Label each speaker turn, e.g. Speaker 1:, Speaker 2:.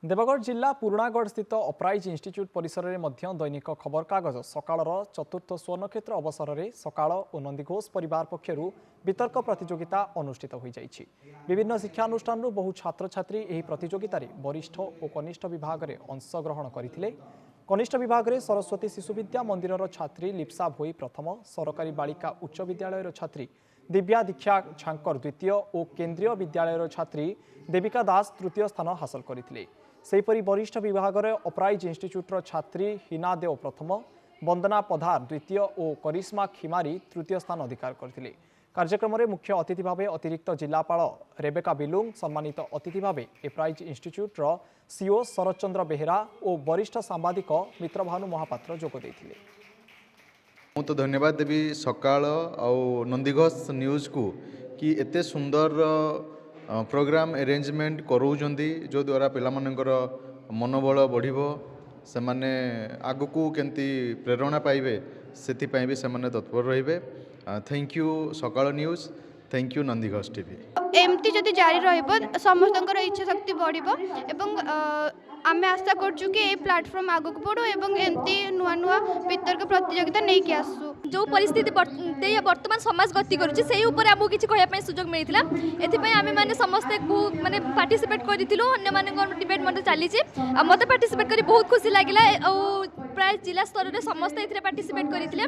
Speaker 1: देवगढ़ जिला पुराणगढ़ स्थित अपराइज इन्स्टिट्यूट परिसर में दैनिक खबर कागज सकाळर चतुर्थ स्वर्णक्षेत्र अवसर में सकाळ और नंदीघोष परिवार पक्षर वितर्क प्रतियोगिता अनुष्ठित हो जाइछि। विभिन्न शिक्षानुष्ठान बहु छात्र छात्री एही प्रतियोगिता वरिष्ठ और कनिष्ठ विभाग में अंशग्रहण करथिले। कनिष्ठ विभाग में सरस्वती शिशु विद्या मंदिर छात्री लिप्सा भोई प्रथम, सरकारी बालिका उच्च विद्यालय छात्री दिव्या दीक्षा छांकर द्वितीय और केन्द्रीय विद्यालय छात्री देविका दास तृतीय स्थान हासिल करथिले। सेहीपरि वरिष्ठ विभाग में अपराइज इन्स्टिट्यूटर छात्री हिना देव प्रथम, वंदना पधार द्वितीय और करिश्मा खिमारी तृतीय स्थान अधिकार करथिले। कार्यक्रम में मुख्य अतिथि भाव अतिरिक्त जिलापाल रेबेका बिलुंग, सम्मानित अतिथि भाव अपराइज इन्स्टिट्यूटर सीओ शरद चंद्र बेहेरा और वरिष्ठ सांबादिक मित्रभानु महापात्र जोग देथिले।
Speaker 2: मु तो धन्यवाद देवी सकाळ और नंदीघोष न्यूज को कि एते सुंदर प्रोग्राम अरेंजमेंट करोउजंदी जो द्वारा पिला मानकर मनोबल बढ़िबो, से माने आगकू केंती प्रेरणा पाइबे सेथिपाई भी से माने तत्पर रहिबे। थैंक यू सकाळ news, thank you Nandighosh TV.
Speaker 3: एमती जदि जारी रहिबो समस्तकर इच्छा शक्ति बढ़िबो एवं आमे आशा करछु कि ए प्लेटफॉर्म आगक बढ़ो एवं एमती नुआ नुआ वितर्क प्रतियोगिता नै कि आसु।
Speaker 4: जो परिस्थिति वर्तमान समाज गति करुछि सेही ऊपर आमु किछि कहया पय सुजोग मिलिथिला। एथिपय आमे माने समस्त बहुत माने पार्टिसिपेट करिथिलु। अन्य माने कोन डिबेट मते चाली छि आ मते पार्टिसिपेट करी बहुत खुशी लागिला। प्राय जिला स्तर रे समस्त एथिरे पार्टिसिपेट करिथिले।